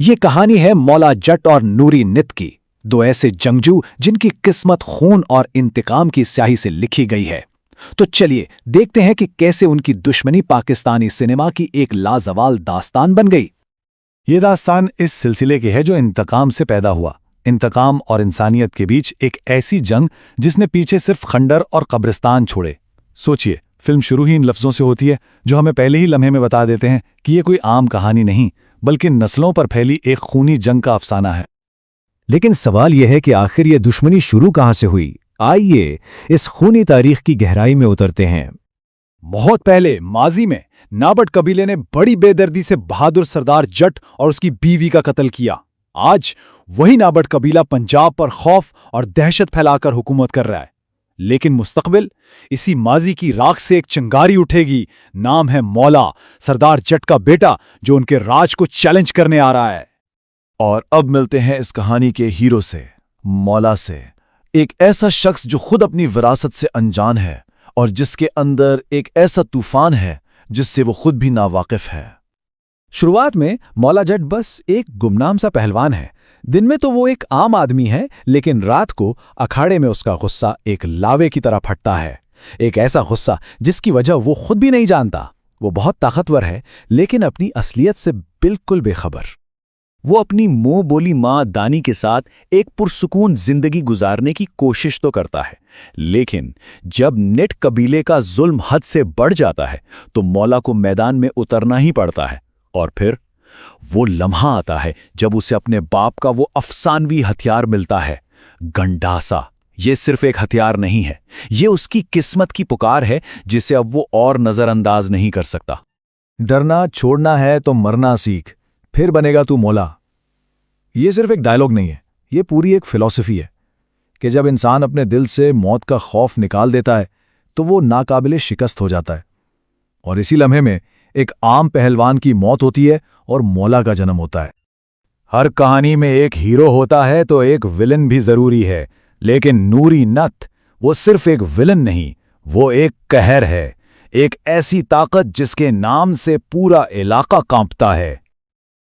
یہ کہانی ہے مولا جٹ اور نوری نت کی، دو ایسے جنگجو جن کی قسمت خون اور انتقام کی سیاہی سے لکھی گئی ہے۔ تو چلیے دیکھتے ہیں کہ کیسے ان کی دشمنی پاکستانی سینما کی ایک لازوال داستان بن گئی۔ یہ داستان اس سلسلے کی ہے جو انتقام سے پیدا ہوا، انتقام اور انسانیت کے بیچ ایک ایسی جنگ جس نے پیچھے صرف خنڈر اور قبرستان چھوڑے۔ سوچئے، فلم شروع ہی ان لفظوں سے ہوتی ہے جو ہمیں پہلے ہی لمحے میں بتا دیتے ہیں کہ یہ کوئی عام کہانی نہیں بلکہ نسلوں پر پھیلی ایک خونی جنگ کا افسانہ ہے۔ لیکن سوال یہ ہے کہ آخر یہ دشمنی شروع کہاں سے ہوئی؟ آئیے اس خونی تاریخ کی گہرائی میں اترتے ہیں۔ بہت پہلے ماضی میں نابٹ قبیلے نے بڑی بے دردی سے بہادر سردار جٹ اور اس کی بیوی کا قتل کیا۔ آج وہی نابٹ قبیلہ پنجاب پر خوف اور دہشت پھیلا کر حکومت کر رہا ہے، لیکن مستقبل اسی ماضی کی راکھ سے ایک چنگاری اٹھے گی۔ نام ہے مولا، سردار جٹ کا بیٹا جو ان کے راج کو چیلنج کرنے آ رہا ہے۔ اور اب ملتے ہیں اس کہانی کے ہیرو سے، مولا سے، ایک ایسا شخص جو خود اپنی وراثت سے انجان ہے اور جس کے اندر ایک ایسا طوفان ہے جس سے وہ خود بھی ناواقف ہے۔ شروعات میں مولا جٹ بس ایک گمنام سا پہلوان ہے۔ دن میں تو وہ ایک عام آدمی ہے، لیکن رات کو اکھاڑے میں اس کا غصہ ایک لاوے کی طرح پھٹتا ہے، ایک ایسا غصہ جس کی وجہ وہ خود بھی نہیں جانتا۔ وہ بہت طاقتور ہے لیکن اپنی اصلیت سے بالکل بے خبر۔ وہ اپنی منہ بولی ماں دانی کے ساتھ ایک پرسکون زندگی گزارنے کی کوشش تو کرتا ہے، لیکن جب نٹ قبیلے کا ظلم حد سے بڑھ جاتا ہے تو مولا کو میدان میں اترنا ہی پڑتا ہے۔ اور پھر وہ لمحہ آتا ہے جب اسے اپنے باپ کا وہ افسانوی ہتھیار ملتا ہے، گنڈاسا۔ یہ صرف ایک ہتھیار نہیں ہے، یہ اس کی قسمت کی پکار ہے جسے اب وہ اور نظر انداز نہیں کر سکتا۔ ڈرنا چھوڑنا ہے تو مرنا سیکھ، پھر بنے گا تو مولا۔ یہ صرف ایک ڈائلاگ نہیں ہے، یہ پوری ایک فلسفی ہے کہ جب انسان اپنے دل سے موت کا خوف نکال دیتا ہے تو وہ ناقابل شکست ہو جاتا ہے، اور اسی لمحے میں ایک عام پہلوان کی موت ہوتی ہے اور مولا کا جنم ہوتا ہے۔ ہر کہانی میں ایک ہیرو ہوتا ہے تو ایک ولن بھی ضروری ہے، لیکن نوری نت وہ صرف ایک ولن نہیں، وہ ایک قہر ہے، ایک ایسی طاقت جس کے نام سے پورا علاقہ کانپتا ہے۔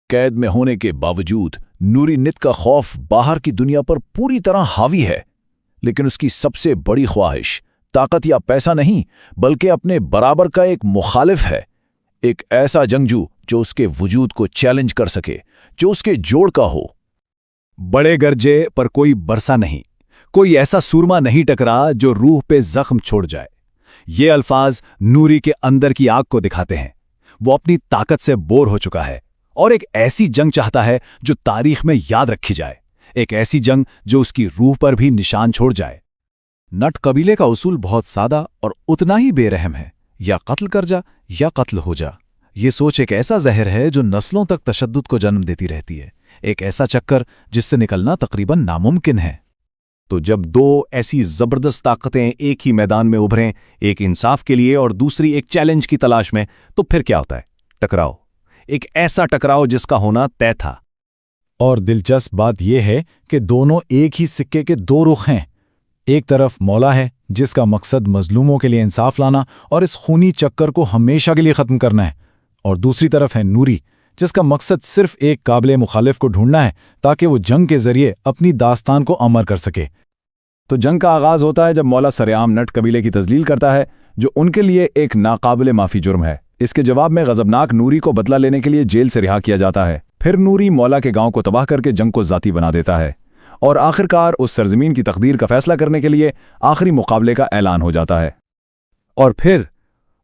قید میں ہونے کے باوجود نوری نت کا خوف باہر کی دنیا پر پوری طرح حاوی ہے، لیکن اس کی سب سے بڑی خواہش طاقت یا پیسہ نہیں بلکہ اپنے برابر کا ایک مخالف ہے، ایک ایسا جنگجو جو اس کے وجود کو چیلنج کر سکے، جو اس کے جوڑ کا ہو۔ بڑے گرجے پر کوئی برسا نہیں، کوئی ایسا سورما نہیں ٹکرا جو روح پہ زخم چھوڑ جائے۔ یہ الفاظ نوری کے اندر کی آگ کو دکھاتے ہیں۔ وہ اپنی طاقت سے بور ہو چکا ہے اور ایک ایسی جنگ چاہتا ہے جو تاریخ میں یاد رکھی جائے، ایک ایسی جنگ جو اس کی روح پر بھی نشان چھوڑ جائے۔ نٹ قبیلے کا اصول بہت سادہ اور اتنا ہی بے رحم ہے، یا قتل کر جا یا قتل ہو جا۔ یہ سوچ ایک ایسا زہر ہے جو نسلوں تک تشدد کو جنم دیتی رہتی ہے، ایک ایسا چکر جس سے نکلنا تقریباً ناممکن ہے۔ تو جب دو ایسی زبردست طاقتیں ایک ہی میدان میں ابھریں، ایک انصاف کے لیے اور دوسری ایک چیلنج کی تلاش میں، تو پھر کیا ہوتا ہے؟ ٹکراؤ، ایک ایسا ٹکراؤ جس کا ہونا طے تھا۔ اور دلچسپ بات یہ ہے کہ دونوں ایک ہی سکے کے دو رخ ہیں۔ ایک طرف مولا ہے جس کا مقصد مظلوموں کے لیے انصاف لانا اور اس خونی چکر کو ہمیشہ کے لیے ختم کرنا ہے، اور دوسری طرف ہے نوری جس کا مقصد صرف ایک قابل مخالف کو ڈھونڈنا ہے تاکہ وہ جنگ کے ذریعے اپنی داستان کو امر کر سکے۔ تو جنگ کا آغاز ہوتا ہے جب مولا سرعام نٹ قبیلے کی تذلیل کرتا ہے جو ان کے لیے ایک ناقابل معافی جرم ہے۔ اس کے جواب میں غضبناک نوری کو بدلہ لینے کے لیے جیل سے رہا کیا جاتا ہے۔ پھر نوری مولا کے گاؤں کو تباہ کر کے جنگ کو ذاتی بنا دیتا ہے، اور آخرکار اس سرزمین کی تقدیر کا فیصلہ کرنے کے لیے آخری مقابلے کا اعلان ہو جاتا ہے۔ اور پھر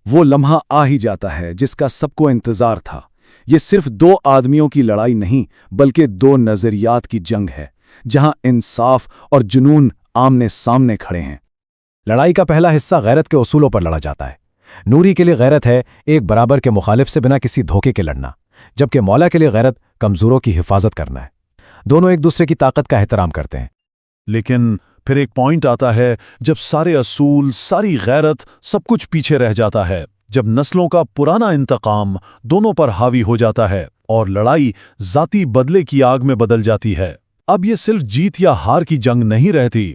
وہ لمحہ آ ہی جاتا ہے جس کا سب کو انتظار تھا۔ یہ صرف دو آدمیوں کی لڑائی نہیں بلکہ دو نظریات کی جنگ ہے، جہاں انصاف اور جنون آمنے سامنے کھڑے ہیں۔ لڑائی کا پہلا حصہ غیرت کے اصولوں پر لڑا جاتا ہے۔ نوری کے لیے غیرت ہے ایک برابر کے مخالف سے بنا کسی دھوکے کے لڑنا، جبکہ مولا کے لیے غیرت کمزوروں کی حفاظت کرنا ہے۔ دونوں ایک دوسرے کی طاقت کا احترام کرتے ہیں، لیکن پھر ایک پوائنٹ آتا ہے جب سارے اصول، ساری غیرت، سب کچھ پیچھے رہ جاتا ہے، جب نسلوں کا پرانا انتقام دونوں پر حاوی ہو جاتا ہے اور لڑائی ذاتی بدلے کی آگ میں بدل جاتی ہے۔ اب یہ صرف جیت یا ہار کی جنگ نہیں رہتی۔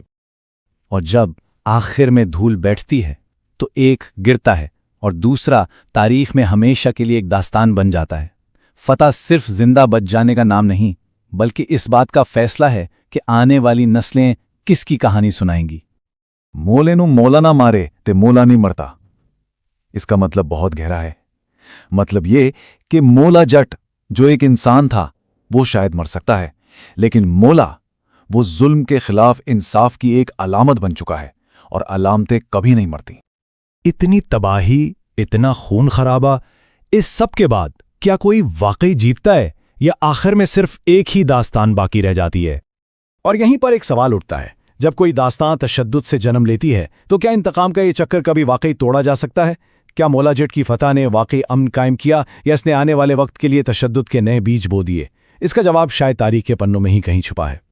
اور جب آخر میں دھول بیٹھتی ہے تو ایک گرتا ہے اور دوسرا تاریخ میں ہمیشہ کے لیے ایک داستان بن جاتا ہے۔ فتح صرف زندہ بچ جانے کا نام نہیں بلکہ اس بات کا فیصلہ ہے کہ آنے والی نسلیں کس کی کہانی سنائیں گی۔ مولے نو مولا نہ مارے تے مولا نہیں مرتا۔ اس کا مطلب بہت گہرا ہے۔ مطلب یہ کہ مولا جٹ جو ایک انسان تھا وہ شاید مر سکتا ہے، لیکن مولا وہ ظلم کے خلاف انصاف کی ایک علامت بن چکا ہے، اور علامتیں کبھی نہیں مرتی۔ اتنی تباہی، اتنا خون خرابہ، اس سب کے بعد کیا کوئی واقعی جیتتا ہے یا آخر میں صرف ایک ہی داستان باقی رہ جاتی ہے؟ اور یہیں پر ایک سوال اٹھتا ہے، جب کوئی داستان تشدد سے جنم لیتی ہے تو کیا انتقام کا یہ چکر کبھی واقعی توڑا جا سکتا ہے؟ کیا مولا جٹ کی فتح نے واقعی امن قائم کیا یا اس نے آنے والے وقت کے لیے تشدد کے نئے بیج بو دیے؟ اس کا جواب شاید تاریخ کے پنوں میں ہی کہیں چھپا ہے۔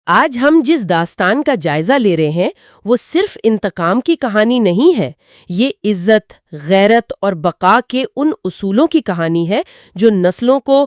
آج ہم جس داستان کا جائزہ لے رہے ہیں وہ صرف انتقام کی کہانی نہیں ہے، یہ عزت، غیرت اور بقا کے ان اصولوں کی کہانی ہے جو نسلوں کو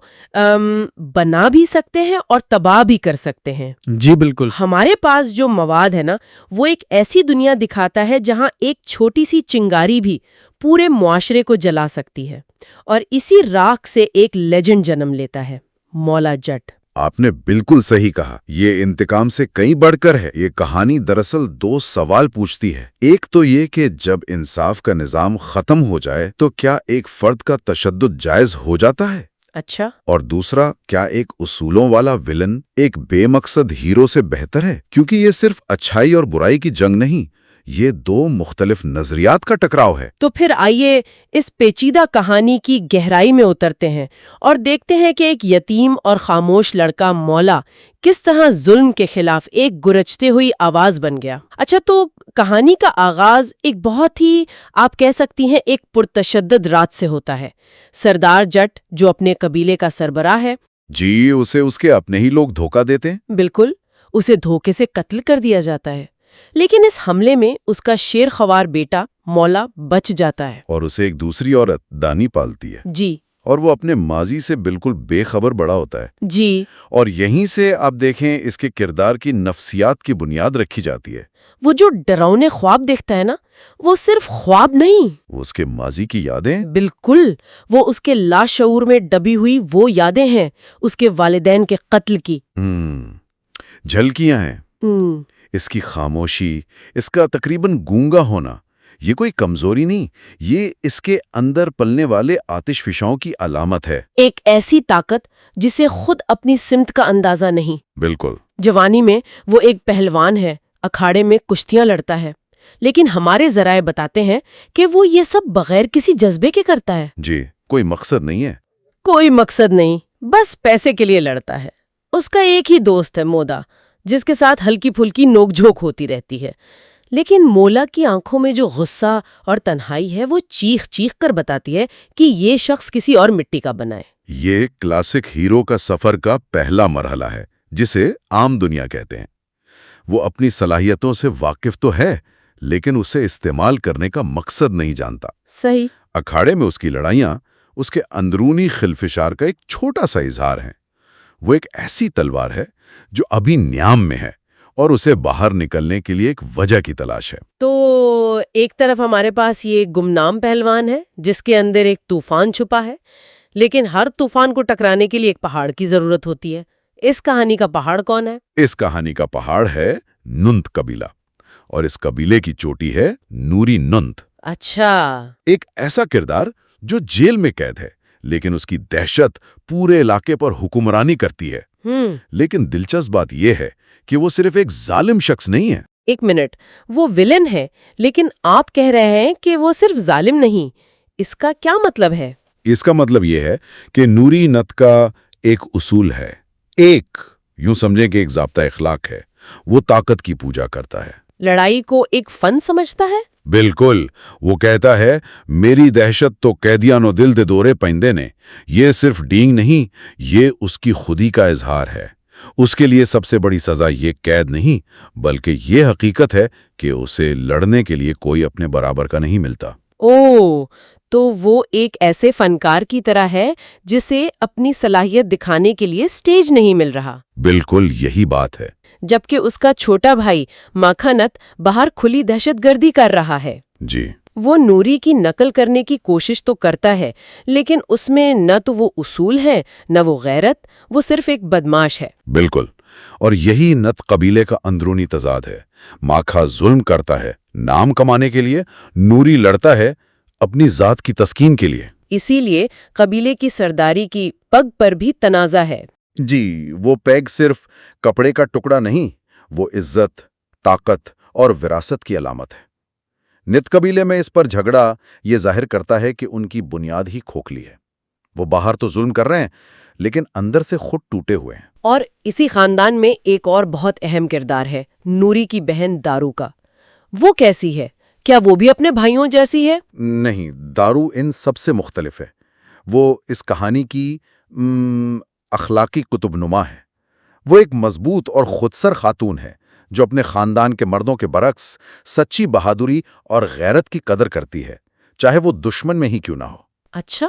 بنا بھی سکتے ہیں اور تباہ بھی کر سکتے ہیں۔ جی بالکل۔ ہمارے پاس جو مواد ہے نا، وہ ایک ایسی دنیا دکھاتا ہے جہاں ایک چھوٹی سی چنگاری بھی پورے معاشرے کو جلا سکتی ہے، اور اسی راکھ سے ایک لیجنڈ جنم لیتا ہے، مولا جٹ۔ آپ نے بالکل صحیح کہا، یہ انتقام سے کہیں بڑھ کر ہے۔ یہ کہانی دراصل دو سوال پوچھتی ہے۔ ایک تو یہ کہ جب انصاف کا نظام ختم ہو جائے تو کیا ایک فرد کا تشدد جائز ہو جاتا ہے؟ اچھا۔ اور دوسرا، کیا ایک اصولوں والا ولن ایک بے مقصد ہیرو سے بہتر ہے؟ کیونکہ یہ صرف اچھائی اور برائی کی جنگ نہیں، یہ دو مختلف نظریات کا ٹکراؤ ہے۔ تو پھر آئیے اس پیچیدہ کہانی کی گہرائی میں اترتے ہیں اور دیکھتے ہیں کہ ایک یتیم اور خاموش لڑکا مولا کس طرح ظلم کے خلاف ایک گرجتے ہوئی آواز بن گیا۔ اچھا، تو کہانی کا آغاز ایک بہت ہی، آپ کہہ سکتی ہیں، ایک پرتشدد رات سے ہوتا ہے۔ سردار جٹ جو اپنے قبیلے کا سربراہ ہے، جی، اسے اس کے اپنے ہی لوگ دھوکہ دیتے ہیں۔ بالکل، اسے دھوکے سے قتل کر دیا جاتا ہے، لیکن اس حملے میں اس کا شیر خوار بیٹا مولا بچ جاتا ہے، اور اسے ایک دوسری عورت دانی پالتی ہے، جی، اور وہ اپنے ماضی سے بالکل بے خبر بڑا ہوتا ہے۔ جی۔ اور یہیں سے آپ دیکھیں اس کے کردار کی نفسیات کی بنیاد رکھی جاتی ہے۔ وہ جو ڈراؤنے خواب دیکھتا ہے نا، وہ صرف خواب نہیں، وہ اس کے ماضی کی یادیں، بالکل، وہ اس کے لاشعور میں دبی ہوئی وہ یادیں ہیں، اس کے والدین کے قتل کی جھلکیاں ہیں۔ اس کی خاموشی، اس کا تقریباً گونگا ہونا، یہ کوئی کمزوری نہیں، یہ اس کے اندر پلنے والے آتش فشاؤں کی علامت ہے۔ ایک ایسی طاقت جسے خود اپنی سمت کا اندازہ نہیں۔ بالکل۔ جوانی میں وہ ایک پہلوان ہے، اکھاڑے میں کشتیاں لڑتا ہے، لیکن ہمارے ذرائع بتاتے ہیں کہ وہ یہ سب بغیر کسی جذبے کے کرتا ہے۔ جی، کوئی مقصد نہیں ہے۔ کوئی مقصد نہیں، بس پیسے کے لیے لڑتا ہے۔ اس کا ایک ہی دوست ہے، مودا، جس کے ساتھ ہلکی پھلکی نوک جھوک ہوتی رہتی ہے، لیکن مولا کی آنکھوں میں جو غصہ اور تنہائی ہے وہ چیخ چیخ کر بتاتی ہے کہ یہ شخص کسی اور مٹی کا بنا ہے۔ یہ کلاسک ہیرو کا سفر کا پہلا مرحلہ ہے، جسے عام دنیا کہتے ہیں۔ وہ اپنی صلاحیتوں سے واقف تو ہے، لیکن اسے استعمال کرنے کا مقصد نہیں جانتا۔ صحیح۔ اکھاڑے میں اس کی لڑائیاں اس کے اندرونی خلفشار کا ایک چھوٹا سا اظہار ہے۔ وہ ایک ایسی تلوار ہے جو ابھی نیام میں ہے، اور اسے باہر نکلنے کے لیے ایک وجہ کی تلاش ہے۔ تو ایک طرف ہمارے پاس یہ گمنام پہلوان ہے جس کے اندر ایک طوفان چھپا ہے، لیکن ہر طوفان کو ٹکرانے کے لیے ایک پہاڑ کی ضرورت ہوتی ہے۔ اس کہانی کا پہاڑ کون ہے؟ اس کہانی کا پہاڑ ہے ننت قبیلہ، اور اس قبیلے کی چوٹی ہے نوری ننت۔ اچھا۔ ایک ایسا کردار جو جیل میں قید ہے، لیکن اس کی دہشت پورے علاقے پر حکمرانی کرتی ہے۔ لیکن دلچسپ بات یہ ہے کہ وہ صرف ایک ظالم شخص نہیں ہے۔ ایک منٹ، وہ ولن ہے، لیکن آپ کہہ رہے ہیں کہ وہ صرف ظالم نہیں، اس کا کیا مطلب ہے؟ اس کا مطلب یہ ہے کہ نوری نت کا ایک اصول ہے، یوں سمجھیں کہ ایک ضابطہ اخلاق ہے۔ وہ طاقت کی پوجا کرتا ہے، لڑائی کو ایک فن سمجھتا ہے۔ بالکل۔ وہ کہتا ہے، میری دہشت تو قیدیانو دل دے دورے پائندے نے۔ یہ صرف ڈینگ نہیں، یہ اس کی خودی کا اظہار ہے۔ اس کے لیے سب سے بڑی سزا یہ قید نہیں، بلکہ یہ حقیقت ہے کہ اسے لڑنے کے لیے کوئی اپنے برابر کا نہیں ملتا۔ اوہ، تو وہ ایک ایسے فنکار کی طرح ہے جسے اپنی صلاحیت دکھانے کے لیے سٹیج نہیں مل رہا۔ بالکل یہی بات ہے۔ جبکہ اس کا چھوٹا بھائی ماکھانت باہر کھلی دہشت گردی کر رہا ہے۔ جی، وہ نوری کی نقل کرنے کی کوشش تو کرتا ہے، لیکن اس میں نہ تو وہ اصول ہیں نہ وہ غیرت، وہ صرف ایک بدماش ہے۔ بالکل، اور یہی نت قبیلے کا اندرونی تضاد ہے۔ ماکھا ظلم کرتا ہے نام کمانے کے لیے، نوری لڑتا ہے اپنی ذات کی تسکین کے لیے۔ اسی لیے قبیلے کی سرداری کی پگ پر بھی تنازع ہے۔ جی، وہ پیگ صرف کپڑے کا ٹکڑا نہیں، وہ عزت، طاقت اور وراثت کی علامت ہے۔ نت قبیلے میں اس پر جھگڑا یہ ظاہر کرتا ہے کہ ان کی بنیاد ہی کھوکھلی ہے۔ وہ باہر تو ظلم کر رہے ہیں لیکن اندر سے خود ٹوٹے ہوئے ہیں۔ اور اسی خاندان میں ایک اور بہت اہم کردار ہے نوری کی بہن دارو کا۔ وہ کیسی ہے؟ کیا وہ بھی اپنے بھائیوں جیسی ہے؟ نہیں، دارو ان سب سے مختلف ہے۔ وہ اس کہانی کی اخلاقی کتب نما ہے۔ وہ ایک مضبوط اور خودسر خاتون ہے جو اپنے خاندان کے مردوں کے برعکس سچی بہادری اور غیرت کی قدر کرتی ہے، چاہے وہ دشمن میں ہی کیوں نہ ہو۔ اچھا،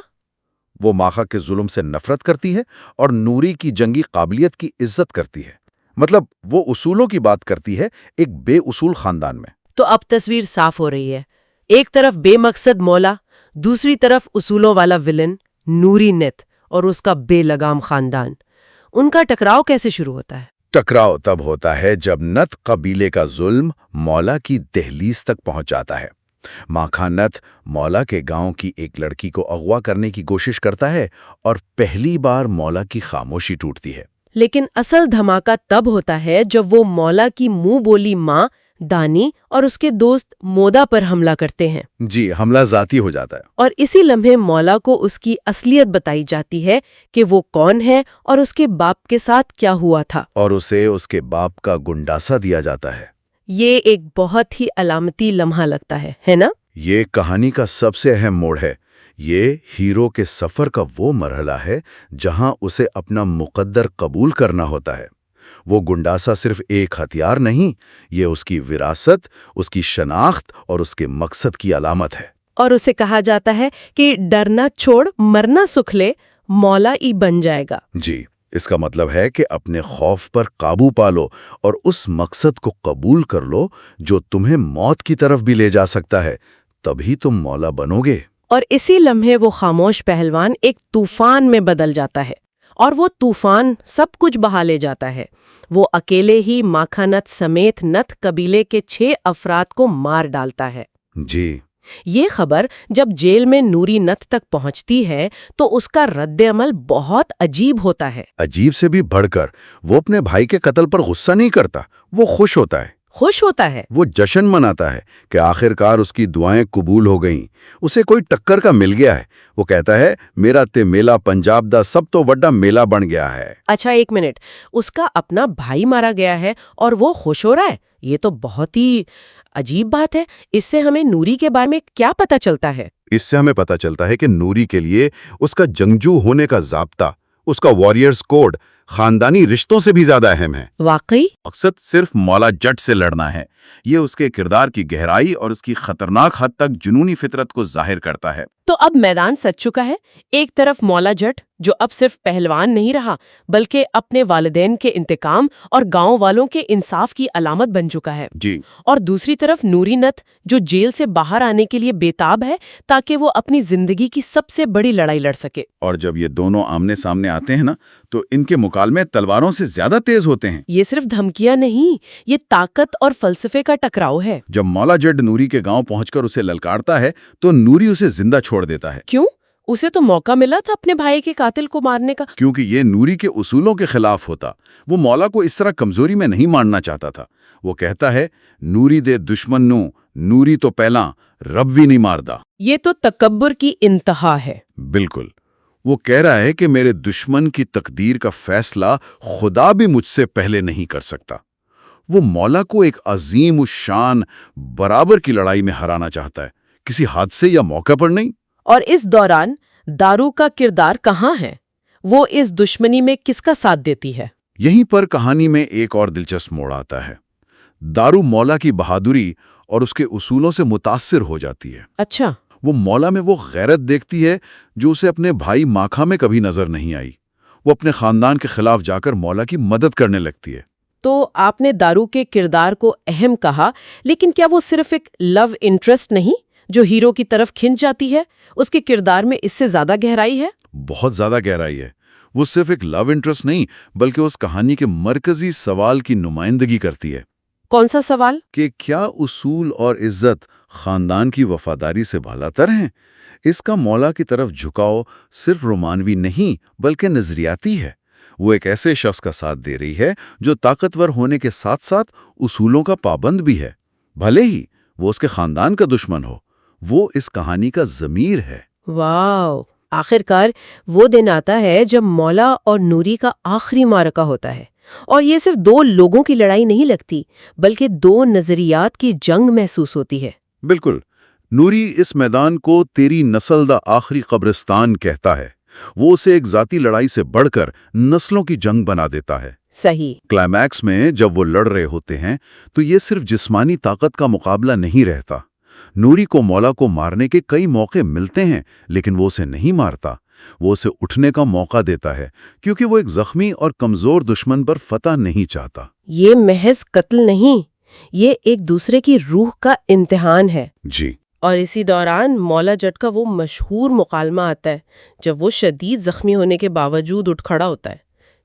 وہ ماخا کے ظلم سے نفرت کرتی ہے اور نوری کی جنگی قابلیت کی عزت کرتی ہے۔ مطلب وہ اصولوں کی بات کرتی ہے ایک بے اصول خاندان میں۔ تو اب تصویر صاف ہو رہی ہے۔ ایک طرف بے مقصد مولا، دوسری طرف اصولوں والا ولن نوری نت اور اس کا بے لگام خاندان۔ ان کا ٹکراؤ کیسے شروع ہوتا ہے؟ ٹکراؤ تب ہوتا ہے جب نت قبیلے کا ظلم مولا کی دہلیز تک پہنچ جاتا ہے۔ ماکھا نت مولا کے گاؤں کی ایک لڑکی کو اغوا کرنے کی کوشش کرتا ہے اور پہلی بار مولا کی خاموشی ٹوٹتی ہے۔ لیکن اصل دھماکہ تب ہوتا ہے جب وہ مولا کی منہ بولی ماں دانی اور اس کے دوست مودا پر حملہ کرتے ہیں۔ جی، حملہ ذاتی ہو جاتا ہے۔ اور اسی لمحے مولا کو اس کی اصلیت بتائی جاتی ہے کہ وہ کون ہے اور اس کے باپ کے ساتھ کیا ہوا تھا، اور اسے اس کے باپ کا گنڈاسا دیا جاتا ہے۔ یہ ایک بہت ہی علامتی لمحہ لگتا ہے نا؟ یہ کہانی کا سب سے اہم موڑ ہے۔ یہ ہیرو کے سفر کا وہ مرحلہ ہے جہاں اسے اپنا مقدر قبول کرنا ہوتا ہے۔ وہ گنڈاسا صرف ایک ہتھیار نہیں، یہ اس کی وراثت، اس کی شناخت اور اس کے مقصد کی علامت ہے۔ اور اسے کہا جاتا ہے کہ ڈرنا چھوڑ مرنا سکھ لے، مولا ای بن جائے گا۔ جی، اس کا مطلب ہے کہ اپنے خوف پر قابو پالو اور اس مقصد کو قبول کر لو جو تمہیں موت کی طرف بھی لے جا سکتا ہے، تبھی تم مولا بنو گے۔ اور اسی لمحے وہ خاموش پہلوان ایک طوفان میں بدل جاتا ہے، اور وہ طوفان سب کچھ بہا لے جاتا ہے۔ وہ اکیلے ہی ماکھا نت سمیت نت قبیلے کے 6 افراد کو مار ڈالتا ہے۔ جی، یہ خبر جب جیل میں نوری نت تک پہنچتی ہے تو اس کا رد عمل بہت عجیب ہوتا ہے۔ عجیب سے بھی بڑھ کر وہ اپنے بھائی کے قتل پر غصہ نہیں کرتا، وہ خوش ہوتا ہے۔ خوش ہوتا ہے، وہ جشن مناتا ہے کہ آخر کار اس کی دعائیں قبول ہو گئیں، اسے کوئی ٹکر کا مل گیا ہے۔ وہ کہتا ہے میرا تے میلہ پنجاب دا سب تو بڑا میلہ بن گیا ہے۔ اچھا ایک منٹ، اس کا اپنا بھائی مارا گیا ہے اور وہ خوش ہو رہا ہے؟ یہ تو بہت ہی عجیب بات ہے۔ اس سے ہمیں نوری کے بارے میں کیا پتہ چلتا ہے؟ اس سے ہمیں پتہ چلتا ہے کہ نوری کے لیے اس کا جنگجو ہونے کا ضابطہ، اس کا وارئرز کوڈ خاندانی رشتوں سے بھی زیادہ اہم ہے۔ واقعی؟ مقصد صرف مولا جٹ سے لڑنا ہے۔ یہ اس کے کردار کی گہرائی اور اس کی خطرناک حد تک جنونی فطرت کو ظاہر کرتا ہے۔ تو اب میدان سج چکا ہے۔ ایک طرف مولا جٹ جو اب صرف پہلوان نہیں رہا بلکہ اپنے والدین کے انتقام اور گاؤں والوں کے انصاف کی علامت بن چکا ہے، جی، اور دوسری طرف نوری نت جو جیل سے باہر آنے کے لیے بےتاب ہے تاکہ وہ اپنی زندگی کی سب سے بڑی لڑائی لڑ سکے۔ اور جب یہ دونوں آمنے سامنے آتے ہیں نا تو ان کے مکالمے تلواروں سے زیادہ تیز ہوتے ہیں۔ یہ صرف دھمکیاں نہیں، یہ طاقت اور فلسفے کا ٹکراؤ ہے۔ جب مولا جٹ نوری کے گاؤں پہنچ کر اسے للکارتا ہے تو نوری اسے زندہ چھوڑ دیتا ہے، کیوں؟ اسے تو موقع ملا تھا اپنے بھائی کے قاتل کو مارنے کا۔ کیونکہ یہ نوری کے اصولوں کے خلاف ہوتا۔ وہ مولا کو اس طرح کمزوری میں نہیں ماننا چاہتا تھا۔ وہ کہتا ہے نوری دے دشمن نو نوری تو پہلا رب بھی نہیں ماردا۔ یہ تو تکبر کی انتہا ہے۔ بالکل، وہ کہہ رہا ہے کہ میرے دشمن کی تقدیر کا فیصلہ خدا بھی مجھ سے پہلے نہیں کر سکتا۔ وہ مولا کو ایک عظیم الشان برابر کی لڑائی میں ہرانا چاہتا ہے، کسی حادثے یا موقع پر نہیں۔ اور اس دوران دارو کا کردار کہاں ہے؟ وہ اس دشمنی میں کس کا ساتھ دیتی ہے؟ یہیں پر کہانی میں ایک اور دلچسپ موڑ آتا ہے۔ دارو مولا کی بہادری اور اس کے اصولوں سے متاثر ہو جاتی ہے۔ اچھا، وہ مولا میں وہ غیرت دیکھتی ہے جو اسے اپنے بھائی ماکھا میں کبھی نظر نہیں آئی۔ وہ اپنے خاندان کے خلاف جا کر مولا کی مدد کرنے لگتی ہے۔ تو آپ نے دارو کے کردار کو اہم کہا، لیکن کیا وہ صرف ایک لو انٹرسٹ نہیں جو ہیرو کی طرف کھنچ جاتی ہے؟ اس کے کردار میں اس سے زیادہ گہرائی ہے؟ بہت زیادہ گہرائی ہے۔ وہ صرف ایک لو انٹرسٹ نہیں بلکہ اس کہانی کے مرکزی سوال کی نمائندگی کرتی ہے کون سا سوال؟ کہ کیا اصول اور عزت خاندان کی وفاداری سے بالاتر ہیں؟ اس کا مولا کی طرف جھکاؤ صرف رومانوی نہیں بلکہ نظریاتی ہے۔ وہ ایک ایسے شخص کا ساتھ دے رہی ہے جو طاقتور ہونے کے ساتھ ساتھ اصولوں کا پابند بھی ہے، بھلے ہی وہ اس کے خاندان کا دشمن ہو۔ وہ اس کہانی کا ضمیر ہے۔ واو! آخرکار وہ دن آتا ہے جب مولا اور نوری کا آخری معرکہ ہوتا ہے، اور یہ صرف دو لوگوں کی لڑائی نہیں لگتی بلکہ دو نظریات کی جنگ محسوس ہوتی ہے۔ بالکل، نوری اس میدان کو تیری نسل دا آخری قبرستان کہتا ہے۔ وہ اسے ایک ذاتی لڑائی سے بڑھ کر نسلوں کی جنگ بنا دیتا ہے۔ صحیح۔ کلائمیکس میں جب وہ لڑ رہے ہوتے ہیں تو یہ صرف جسمانی طاقت کا مقابلہ نہیں رہتا۔ نوری کو مولا کو مارنے کے کئی موقع ملتے ہیں لیکن وہ اسے نہیں مارتا، وہ اسے اٹھنے کا موقع دیتا ہے کیونکہ وہ ایک زخمی اور کمزور دشمن پر فتح نہیں چاہتا۔ یہ محض قتل نہیں، یہ ایک دوسرے کی روح کا امتحان ہے۔ جی، اور اسی دوران مولا جٹ کا وہ مشہور مکالمہ آتا ہے جب وہ شدید زخمی ہونے کے باوجود اٹھ کھڑا ہوتا ہے۔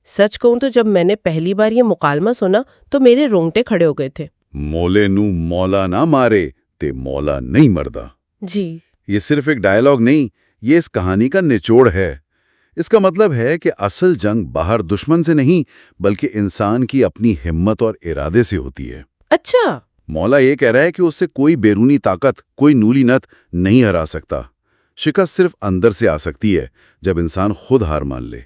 سچ کہوں تو جب میں نے پہلی بار یہ مکالمہ سنا تو میرے رونگٹے کھڑے ہو گئے تھے۔ مولے نو مولا نہ مارے تے مولا نہیں مردا۔ جی، یہ صرف ایک ڈائیلاگ نہیں، یہ اس کہانی کا نچوڑ ہے۔ اس کا مطلب ہے کہ اصل جنگ باہر دشمن سے نہیں بلکہ انسان کی اپنی ہمت اور ارادے سے ہوتی ہے۔ اچھا، مولا یہ کہہ رہا ہے کہ اس سے کوئی بیرونی طاقت، کوئی نوری نت نہیں ہرا سکتا۔ شکست صرف اندر سے آ سکتی ہے جب انسان خود ہار مان لے۔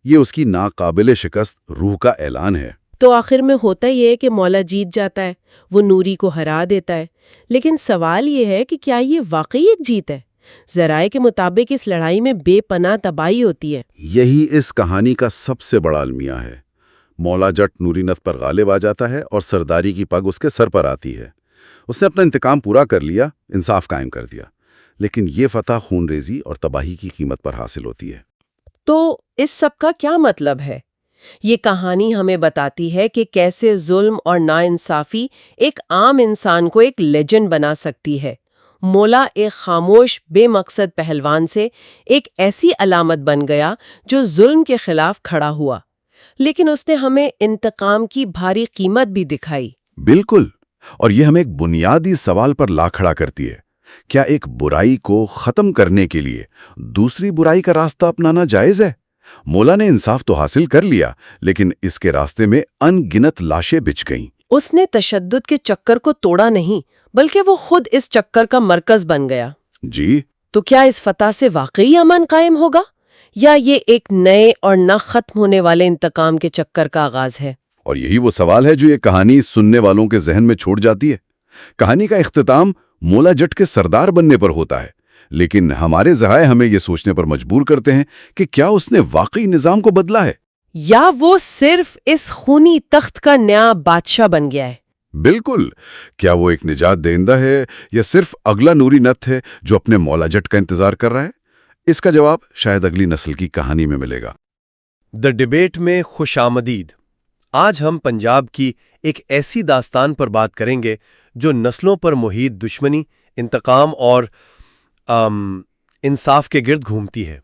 یہ اس کی ناقابل شکست روح کا اعلان ہے۔ تو آخر میں ہوتا یہ ہے کہ مولا جیت جاتا ہے، وہ نوری کو ہرا دیتا ہے، لیکن سوال یہ ہے کہ کیا یہ واقعی ایک جیت ہے؟ ذرائع کے مطابق اس لڑائی میں بے پناہ تباہی ہوتی ہے۔ یہی اس کہانی کا سب سے بڑا المیہ ہے۔ مولا جٹ نوری نت پر غالب آ جاتا ہے اور سرداری کی پگ اس کے سر پر آتی ہے۔ اس نے اپنا انتقام پورا کر لیا، انصاف قائم کر دیا، لیکن یہ فتح خون ریزی اور تباہی کی قیمت پر حاصل ہوتی ہے۔ تو اس سب کا کیا مطلب ہے؟ یہ کہانی ہمیں بتاتی ہے کہ کیسے ظلم اور ناانصافی ایک عام انسان کو ایک لیجنڈ بنا سکتی ہے۔ مولا ایک خاموش بے مقصد پہلوان سے ایک ایسی علامت بن گیا جو ظلم کے خلاف کھڑا ہوا، لیکن اس نے ہمیں انتقام کی بھاری قیمت بھی دکھائی۔ بالکل، اور یہ ہمیں ایک بنیادی سوال پر لا کھڑا کرتی ہے۔ کیا ایک برائی کو ختم کرنے کے لیے دوسری برائی کا راستہ اپنانا جائز ہے؟ مولا نے انصاف تو حاصل کر لیا لیکن اس کے راستے میں ان گنت لاشیں بچ گئیں۔ اس نے تشدد کے چکر کو توڑا نہیں بلکہ وہ خود اس چکر کا مرکز بن گیا۔ جی، تو کیا اس فتح سے واقعی امن قائم ہوگا یا یہ ایک نئے اور نہ ختم ہونے والے انتقام کے چکر کا آغاز ہے؟ اور یہی وہ سوال ہے جو یہ کہانی سننے والوں کے ذہن میں چھوڑ جاتی ہے۔ کہانی کا اختتام مولا جٹ کے سردار بننے پر ہوتا ہے، لیکن ہمارے ذرائع ہمیں یہ سوچنے پر مجبور کرتے ہیں کہ کیا اس نے واقعی نظام کو بدلا ہے، یا وہ صرف اس خونی تخت کا نیا بادشاہ بن گیا ہے؟ بالکل، کیا وہ ایک نجات دہندہ ہے یا صرف اگلا نوری نت ہے جو اپنے مولا جٹ کا انتظار کر رہا ہے؟ اس کا جواب شاید اگلی نسل کی کہانی میں ملے گا۔ دی ڈیبیٹ میں خوش آمدید۔ آج ہم پنجاب کی ایک ایسی داستان پر بات کریں گے جو نسلوں پر محیط دشمنی، انتقام اور انصاف کے گرد گھومتی ہے۔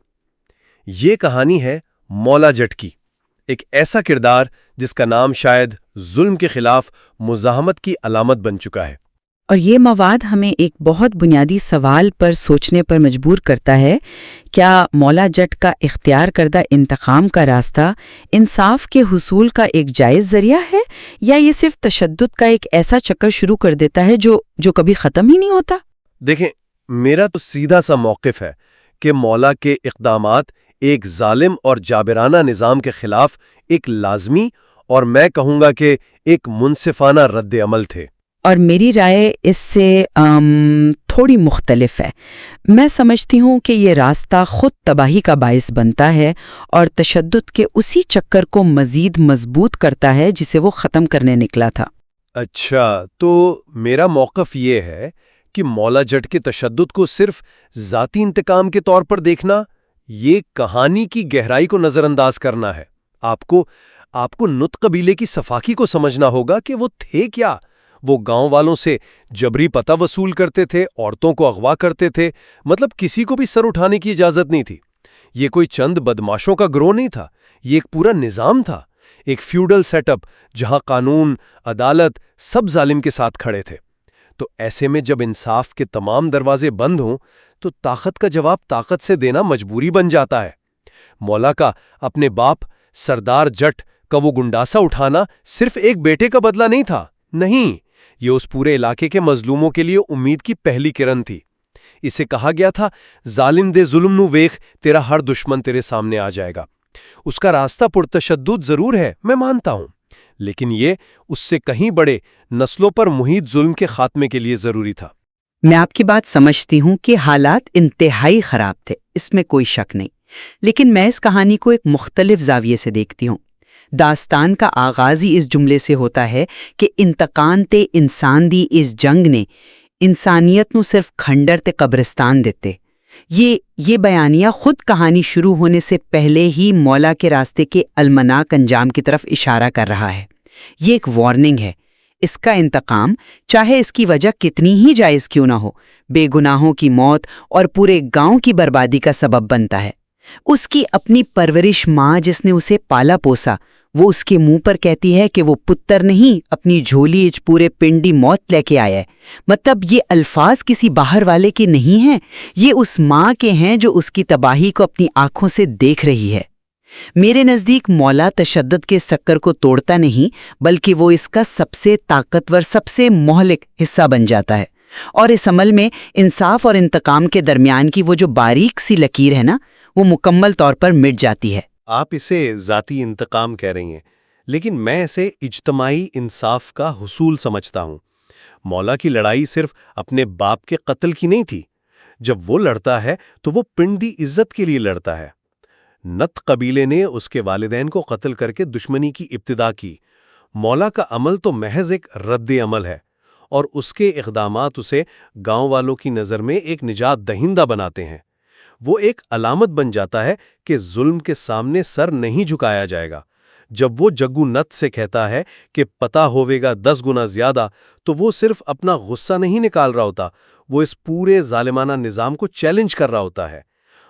یہ کہانی ہے مولا جٹ کی، ایک ایسا کردار جس کا نام شاید ظلم کے خلاف مزاحمت کی علامت بن چکا ہے۔ اور یہ مواد ہمیں ایک بہت بنیادی سوال پر سوچنے پر مجبور کرتا ہے، کیا مولا جٹ کا اختیار کردہ انتقام کا راستہ انصاف کے حصول کا ایک جائز ذریعہ ہے، یا یہ صرف تشدد کا ایک ایسا چکر شروع کر دیتا ہے جو کبھی ختم ہی نہیں ہوتا؟ دیکھیں، میرا تو سیدھا سا موقف ہے کہ مولا کے اقدامات ایک ظالم اور جابرانہ نظام کے خلاف ایک لازمی اور میں کہوں گا کہ ایک منصفانہ رد عمل تھے۔ اور میری رائے اس سے تھوڑی مختلف ہے۔ میں سمجھتی ہوں کہ یہ راستہ خود تباہی کا باعث بنتا ہے اور تشدد کے اسی چکر کو مزید مضبوط کرتا ہے جسے وہ ختم کرنے نکلا تھا۔ اچھا، تو میرا موقف یہ ہے کہ مولا جٹ کے تشدد کو صرف ذاتی انتقام کے طور پر دیکھنا، یہ کہانی کی گہرائی کو نظر انداز کرنا ہے۔ آپ کو آپ کو نت قبیلے کی صفاکی کو سمجھنا ہوگا کہ وہ تھے کیا۔ وہ گاؤں والوں سے جبری پتہ وصول کرتے تھے، عورتوں کو اغوا کرتے تھے، مطلب کسی کو بھی سر اٹھانے کی اجازت نہیں تھی۔ یہ کوئی چند بدماشوں کا گروہ نہیں تھا، یہ ایک پورا نظام تھا، ایک فیوڈل سیٹ اپ جہاں قانون، عدالت سب ظالم کے ساتھ کھڑے تھے۔ تو ایسے میں جب انصاف کے تمام دروازے بند ہوں تو طاقت کا جواب طاقت سے دینا مجبوری بن جاتا ہے۔ مولا کا اپنے باپ سردار جٹ کا وہ گنڈاسا اٹھانا صرف ایک بیٹے کا بدلہ نہیں تھا، نہیں، یہ اس پورے علاقے کے مظلوموں کے لیے امید کی پہلی کرن تھی۔ اسے کہا گیا تھا، ظالم دے ظلم نو ویخ، تیرا ہر دشمن تیرے سامنے آ جائے گا۔ اس کا راستہ پرتشدد ضرور ہے، میں مانتا ہوں، لیکن یہ اس سے کہیں بڑے نسلوں پر محیط ظلم کے خاتمے کے لیے ضروری تھا۔ میں آپ کی بات سمجھتی ہوں کہ حالات انتہائی خراب تھے، اس میں کوئی شک نہیں، لیکن میں اس کہانی کو ایک مختلف زاویے سے دیکھتی ہوں۔ داستان کا آغاز ہی اس جملے سے ہوتا ہے کہ انتقام تے انسان دی اس جنگ نے انسانیت نو صرف کھنڈر تے قبرستان دیتے۔ یہ بیانیہ خود کہانی شروع ہونے سے پہلے ہی مولا کے راستے کے المناک انجام کی طرف اشارہ کر رہا ہے۔ یہ ایک وارننگ ہے، اس کا انتقام چاہے اس کی وجہ کتنی ہی جائز کیوں نہ ہو، بے گناہوں کی موت اور پورے گاؤں کی بربادی کا سبب بنتا ہے۔ اس کی اپنی پرورش ماں جس نے اسے پالا پوسا، وہ اس کے منہ پر کہتی ہے کہ وہ پتر نہیں، اپنی جھولی اچ پورے پنڈی موت لے کے آیا ہے۔ مطلب یہ الفاظ کسی باہر والے کے نہیں ہیں، یہ اس ماں کے ہیں جو اس کی تباہی کو اپنی آنکھوں سے دیکھ رہی ہے۔ میرے نزدیک مولا تشدد کے سکر کو توڑتا نہیں، بلکہ وہ اس کا سب سے طاقتور، سب سے مہلک حصہ بن جاتا ہے، اور اس عمل میں انصاف اور انتقام کے درمیان کی وہ جو باریک سی لکیر ہے نا، وہ مکمل طور پر مٹ جاتی ہے۔ آپ اسے ذاتی انتقام کہہ رہی ہیں، لیکن میں اسے اجتماعی انصاف کا حصول سمجھتا ہوں۔ مولا کی لڑائی صرف اپنے باپ کے قتل کی نہیں تھی، جب وہ لڑتا ہے تو وہ پنڈی عزت کے لیے لڑتا ہے۔ نت قبیلے نے اس کے والدین کو قتل کر کے دشمنی کی ابتدا کی۔ مولا کا عمل تو محض ایک رد عمل ہے، اور اس کے اقدامات اسے گاؤں والوں کی نظر میں ایک نجات دہندہ بناتے ہیں۔ وہ ایک علامت بن جاتا ہے کہ ظلم کے سامنے سر نہیں جھکایا جائے گا۔ جب وہ جگو نت سے کہتا ہے کہ پتہ ہوے گا 10 گنا زیادہ، تو وہ صرف اپنا غصہ نہیں نکال رہا ہوتا، وہ اس پورے ظالمانہ نظام کو چیلنج کر رہا ہوتا ہے۔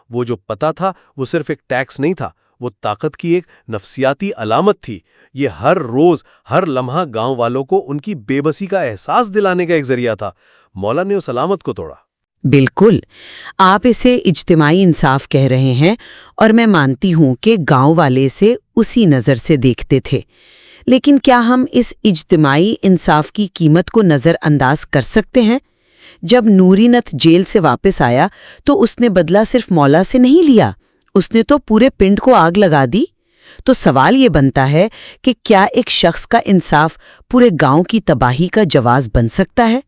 وہ جو پتہ تھا وہ صرف ایک ٹیکس نہیں تھا، وہ طاقت کی ایک نفسیاتی علامت تھی۔ یہ ہر روز، ہر لمحہ گاؤں والوں کو ان کی بے بسی کا احساس دلانے کا ایک ذریعہ تھا۔ مولا نے اس علامت کو توڑا۔ بالکل، آپ اسے اجتماعی انصاف کہہ رہے ہیں، اور میں مانتی ہوں کہ گاؤں والے اسے اسی نظر سے دیکھتے تھے، لیکن کیا ہم اس اجتماعی انصاف کی قیمت کو نظر انداز کر سکتے ہیں؟ جب نوری نتھ جیل سے واپس آیا تو اس نے بدلہ صرف مولا سے نہیں لیا، اس نے تو پورے پنڈ کو آگ لگا دی۔ تو سوال یہ بنتا ہے کہ کیا ایک شخص کا انصاف پورے گاؤں کی تباہی کا جواز بن سکتا ہے؟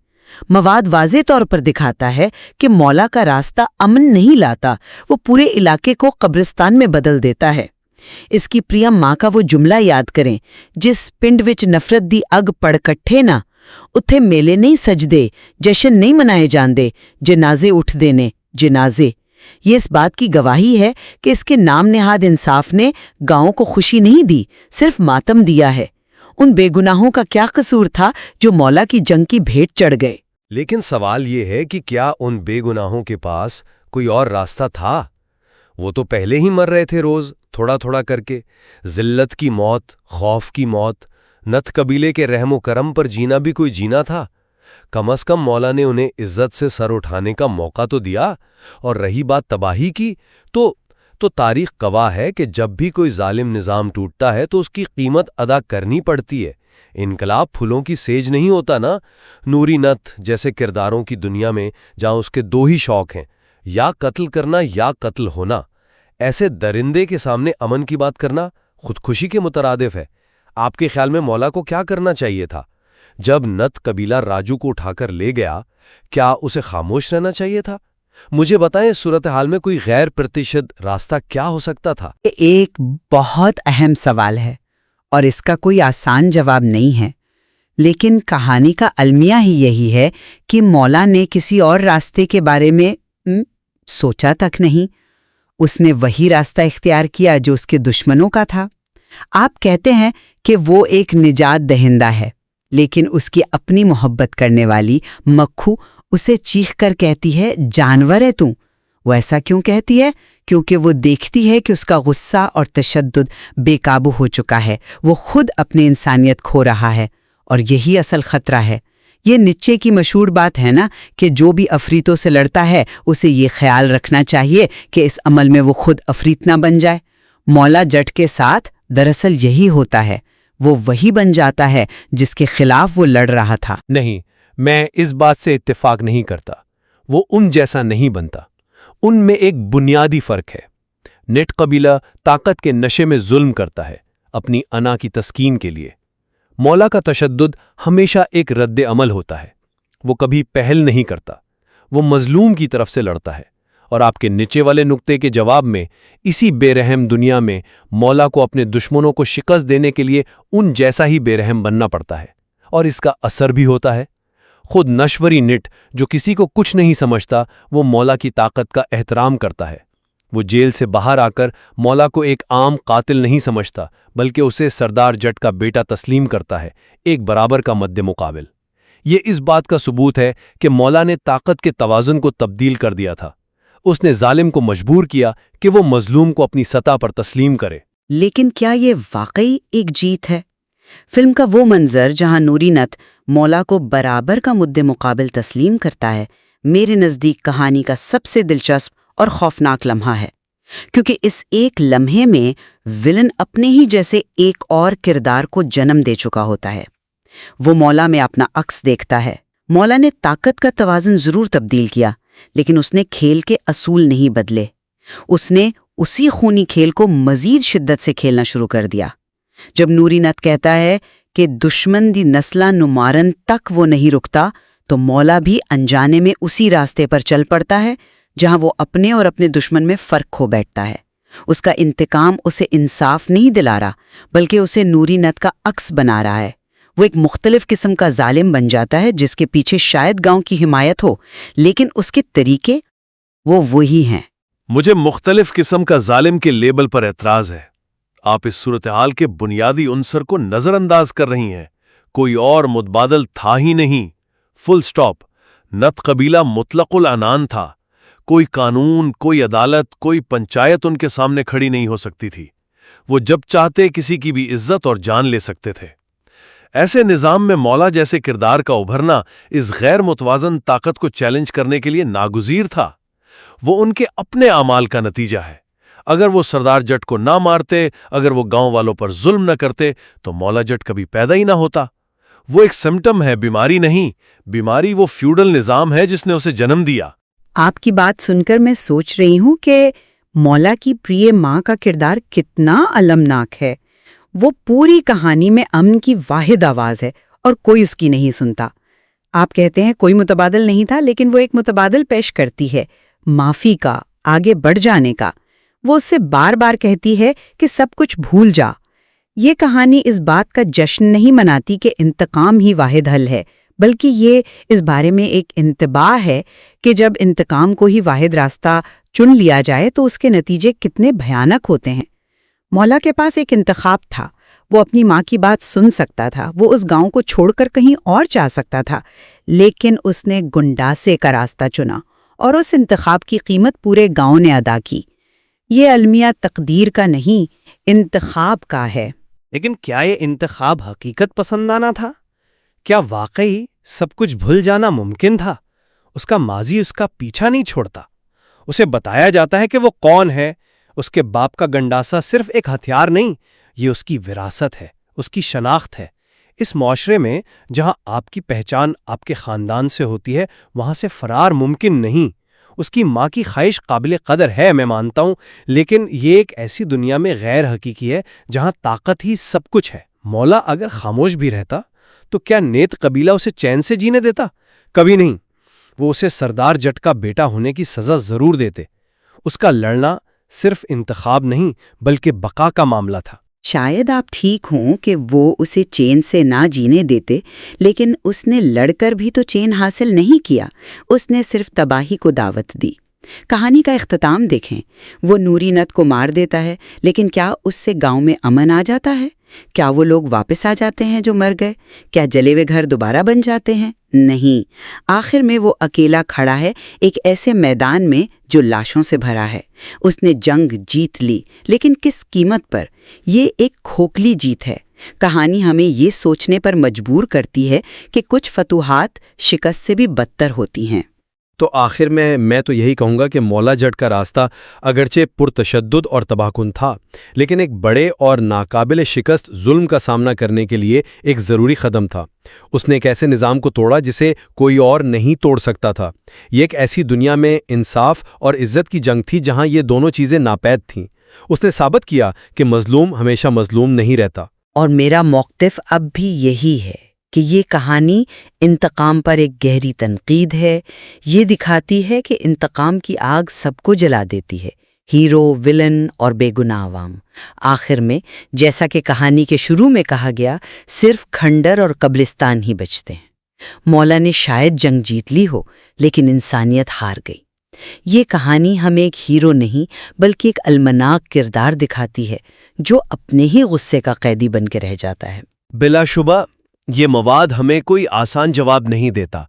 مواد واضح طور پر دکھاتا ہے کہ مولا کا راستہ امن نہیں لاتا، وہ پورے علاقے کو قبرستان میں بدل دیتا ہے۔ اس کی پریم ماں کا وہ جملہ یاد کریں، جس پنڈ وچ نفرت دی اگ پڑ کٹھے نہ، اتھے میلے نہیں سجدے، جشن نہیں منائے جاندے، جنازے اٹھ دینے، جنازے۔ یہ اس بات کی گواہی ہے کہ اس کے نام نہاد انصاف نے گاؤں کو خوشی نہیں دی، صرف ماتم دیا ہے۔ ان بے گناہوں کا کیا قصور تھا جو مولا کی جنگ کی بھیٹ چڑھ گئے؟ لیکن سوال یہ ہے کہ کیا ان بے گناہوں کے پاس کوئی اور راستہ تھا؟ وہ تو پہلے ہی مر رہے تھے، روز تھوڑا تھوڑا کر کے۔ ذلت کی موت، خوف کی موت، نت قبیلے کے رحم و کرم پر جینا بھی کوئی جینا تھا۔ کم از کم مولا نے انہیں عزت سے سر اٹھانے کا موقع تو دیا۔ اور رہی بات تباہی کی، تو تاریخ گواہ ہے کہ جب بھی کوئی ظالم نظام ٹوٹتا ہے تو اس کی قیمت ادا کرنی پڑتی ہے۔ انقلاب پھولوں کی سیج نہیں ہوتا نا۔ نوری نتھ جیسے کرداروں کی دنیا میں جہاں اس کے دو ہی شوق ہیں، یا قتل کرنا یا قتل ہونا، ایسے درندے کے سامنے امن کی بات کرنا خودکشی کے مترادف ہے۔ آپ کے خیال میں مولا کو کیا کرنا چاہیے تھا؟ جب نت قبیلہ راجو کو اٹھا کر لے گیا، کیا اسے خاموش رہنا چاہیے تھا؟ مجھے بتائیں، اس صورتحال میں کوئی غیر پرتشدد راستہ کیا ہو سکتا تھا؟ ایک بہت اہم سوال ہے، اور اس کا کوئی آسان جواب نہیں ہے، لیکن کہانی کا المیہ ہی یہی ہے کہ مولا نے کسی اور راستے کے بارے میں سوچا تک نہیں۔ اس نے وہی راستہ اختیار کیا جو اس کے دشمنوں کا تھا۔ آپ کہتے ہیں کہ وہ ایک نجات دہندہ ہے، لیکن اس کی اپنی محبت کرنے والی مکھو اسے چیخ کر کہتی ہے جانور ہے تو۔ وہ ایسا کیوں کہتی ہے؟ کیونکہ وہ دیکھتی ہے کہ اس کا غصہ اور تشدد بے قابو ہو چکا ہے، وہ خود اپنی انسانیت کھو رہا ہے، اور یہی اصل خطرہ ہے۔ یہ نیچے کی مشہور بات ہے نا کہ جو بھی افریتوں سے لڑتا ہے اسے یہ خیال رکھنا چاہیے کہ اس عمل میں وہ خود افریت نہ بن جائے۔ مولا جٹ کے ساتھ دراصل یہی ہوتا ہے، وہ وہی بن جاتا ہے جس کے خلاف وہ لڑ رہا تھا۔ نہیں، میں اس بات سے اتفاق نہیں کرتا۔ وہ ان جیسا نہیں بنتا۔ ان میں ایک بنیادی فرق ہے۔ نٹ قبیلہ طاقت کے نشے میں ظلم کرتا ہے اپنی انا کی تسکین کے لیے۔ مولا کا تشدد ہمیشہ ایک رد عمل ہوتا ہے، وہ کبھی پہل نہیں کرتا، وہ مظلوم کی طرف سے لڑتا ہے۔ اور آپ کے نیچے والے نقطے کے جواب میں اسی بے رحم دنیا میں مولا کو اپنے دشمنوں کو شکست دینے کے لیے ان جیسا ہی بے رحم بننا پڑتا ہے، اور اس کا اثر بھی ہوتا ہے۔ خود نشوری نٹ جو کسی کو کچھ نہیں سمجھتا، وہ مولا کی طاقت کا احترام کرتا ہے۔ وہ جیل سے باہر آ کر مولا کو ایک عام قاتل نہیں سمجھتا، بلکہ اسے سردار جٹ کا بیٹا تسلیم کرتا ہے، ایک برابر کا مد مقابل۔ یہ اس بات کا ثبوت ہے کہ مولا نے طاقت کے توازن کو تبدیل کر دیا تھا۔ اس نے ظالم کو مجبور کیا کہ وہ مظلوم کو اپنی سطح پر تسلیم کرے۔ لیکن کیا یہ واقعی ایک جیت ہے؟ فلم کا وہ منظر جہاں نوری نت مولا کو برابر کا مد مقابل تسلیم کرتا ہے، میرے نزدیک کہانی کا سب سے دلچسپ اور خوفناک لمحہ ہے، کیونکہ اس ایک لمحے میں ولن اپنے ہی جیسے ایک اور کردار کو جنم دے چکا ہوتا ہے۔ وہ مولا میں اپنا عکس دیکھتا ہے۔ مولا نے طاقت کا توازن ضرور تبدیل کیا، لیکن اس نے کھیل کے اصول نہیں بدلے۔ اس نے اسی خونی کھیل کو مزید شدت سے کھیلنا شروع کر دیا۔ جب نوری نت کہتا ہے کہ دشمن دی نسلہ نمارن تک وہ نہیں رکتا، تو مولا بھی انجانے میں اسی راستے پر چل پڑتا ہے جہاں وہ اپنے اور اپنے دشمن میں فرق کھو بیٹھتا ہے۔ اس کا انتقام اسے انصاف نہیں دلا رہا، بلکہ اسے نوری نت کا عکس بنا رہا ہے۔ وہ ایک مختلف قسم کا ظالم بن جاتا ہے جس کے پیچھے شاید گاؤں کی حمایت ہو، لیکن اس کے طریقے وہ وہی ہیں۔ مجھے مختلف قسم کا ظالم کے لیبل پر اعتراض ہے۔ آپ اس صورتحال کے بنیادی عنصر کو نظر انداز کر رہی ہیں۔ کوئی اور متبادل تھا ہی نہیں، فل سٹاپ۔ نت قبیلہ مطلق العنان تھا۔ کوئی قانون، کوئی عدالت، کوئی پنچایت ان کے سامنے کھڑی نہیں ہو سکتی تھی۔ وہ جب چاہتے کسی کی بھی عزت اور جان لے سکتے تھے۔ ایسے نظام میں مولا جیسے کردار کا ابھرنا اس غیر متوازن طاقت کو چیلنج کرنے کے لیے ناگزیر تھا۔ وہ ان کے اپنے اعمال کا نتیجہ ہے۔ اگر وہ سردار جٹ کو نہ مارتے، اگر وہ گاؤں والوں پر ظلم نہ کرتے، تو مولا جٹ کبھی پیدا ہی نہ ہوتا۔ وہ ایک سمٹم ہے، بیماری نہیں۔ بیماری وہ فیوڈل نظام ہے جس نے اسے جنم دیا۔ آپ کی بات سن کر میں سوچ رہی ہوں کہ مولا کی پریے ماں کا کردار کتنا المناک ہے۔ وہ پوری کہانی میں امن کی واحد آواز ہے اور کوئی اس کی نہیں سنتا۔ آپ کہتے ہیں کوئی متبادل نہیں تھا، لیکن وہ ایک متبادل پیش کرتی ہے، معافی کا، آگے بڑھ جانے کا۔ وہ اس سے بار بار کہتی ہے کہ سب کچھ بھول جا۔ یہ کہانی اس بات کا جشن نہیں مناتی کہ انتقام ہی واحد حل ہے، بلکہ یہ اس بارے میں ایک انتباہ ہے کہ جب انتقام کو ہی واحد راستہ چن لیا جائے تو اس کے نتیجے کتنے بھیانک ہوتے ہیں۔ مولا کے پاس ایک انتخاب تھا۔ وہ اپنی ماں کی بات سن سکتا تھا، وہ اس گاؤں کو چھوڑ کر کہیں اور جا سکتا تھا، لیکن اس نے گنڈاسے کا راستہ چنا، اور اس انتخاب کی قیمت پورے گاؤں نے ادا کی۔ یہ المیہ تقدیر کا نہیں، انتخاب کا ہے۔ لیکن کیا یہ انتخاب حقیقت پسندانہ تھا؟ کیا واقعی سب کچھ بھول جانا ممکن تھا؟ اس کا ماضی اس کا پیچھا نہیں چھوڑتا۔ اسے بتایا جاتا ہے کہ وہ کون ہے۔ اس کے باپ کا گنڈاسا صرف ایک ہتھیار نہیں، یہ اس کی وراثت ہے، اس کی شناخت ہے۔ اس معاشرے میں جہاں آپ کی پہچان آپ کے خاندان سے ہوتی ہے، وہاں سے فرار ممکن نہیں۔ اس کی ماں کی خواہش قابل قدر ہے، میں مانتا ہوں، لیکن یہ ایک ایسی دنیا میں غیر حقیقی ہے جہاں طاقت ہی سب کچھ ہے۔ مولا اگر خاموش بھی رہتا تو کیا نیت قبیلہ اسے چین سے جینے دیتا؟ کبھی نہیں۔ وہ اسے سردار جٹ کا بیٹا ہونے کی سزا ضرور دیتے۔ اس کا لڑنا صرف انتخاب نہیں بلکہ بقا کا معاملہ تھا۔ شاید آپ ٹھیک ہوں کہ وہ اسے چین سے نہ جینے دیتے، لیکن اس نے لڑ کر بھی تو چین حاصل نہیں کیا، اس نے صرف تباہی کو دعوت دی۔ کہانی کا اختتام دیکھیں، وہ نوری نت کو مار دیتا ہے، لیکن کیا اس سے گاؤں میں امن آ جاتا ہے؟ کیا وہ لوگ واپس آ جاتے ہیں جو مر گئے؟ کیا جلے ہوئے گھر دوبارہ بن جاتے ہیں؟ نہیں، آخر میں وہ اکیلا کھڑا ہے ایک ایسے میدان میں جو لاشوں سے بھرا ہے۔ اس نے جنگ جیت لی، لیکن کس قیمت پر؟ یہ ایک کھوکھلی جیت ہے۔ کہانی ہمیں یہ سوچنے پر مجبور کرتی ہے کہ کچھ فتوحات شکست سے بھی بدتر ہوتی ہیں۔ تو آخر میں تو یہی کہوں گا کہ مولا جٹ کا راستہ اگرچہ پرتشدد اور تباہ کن تھا، لیکن ایک بڑے اور ناقابل شکست ظلم کا سامنا کرنے کے لیے ایک ضروری قدم تھا۔ اس نے ایک ایسے نظام کو توڑا جسے کوئی اور نہیں توڑ سکتا تھا۔ یہ ایک ایسی دنیا میں انصاف اور عزت کی جنگ تھی جہاں یہ دونوں چیزیں ناپید تھیں۔ اس نے ثابت کیا کہ مظلوم ہمیشہ مظلوم نہیں رہتا۔ اور میرا موقف اب بھی یہی ہے کہ یہ کہانی انتقام پر ایک گہری تنقید ہے۔ یہ دکھاتی ہے کہ انتقام کی آگ سب کو جلا دیتی ہے، ہیرو، ولن اور بے گناہ عوام۔ آخر میں جیسا کہ کہانی کے شروع میں کہا گیا، صرف کھنڈر اور قبرستان ہی بچتے ہیں۔ مولا نے شاید جنگ جیت لی ہو، لیکن انسانیت ہار گئی۔ یہ کہانی ہمیں ایک ہیرو نہیں بلکہ ایک المناک کردار دکھاتی ہے جو اپنے ہی غصے کا قیدی بن کے رہ جاتا ہے۔ بلا شبہ یہ مواد ہمیں کوئی آسان جواب نہیں دیتا۔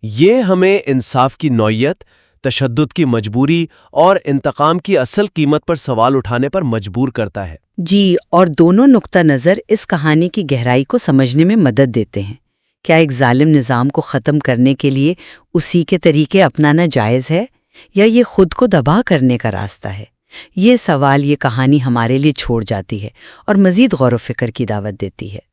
یہ ہمیں انصاف کی نوعیت، تشدد کی مجبوری اور انتقام کی اصل قیمت پر سوال اٹھانے پر مجبور کرتا ہے۔ جی، اور دونوں نقطہ نظر اس کہانی کی گہرائی کو سمجھنے میں مدد دیتے ہیں۔ کیا ایک ظالم نظام کو ختم کرنے کے لیے اسی کے طریقے اپنانا جائز ہے، یا یہ خود کو تباہ کرنے کا راستہ ہے؟ یہ سوال یہ کہانی ہمارے لیے چھوڑ جاتی ہے اور مزید غور و فکر کی دعوت دیتی ہے۔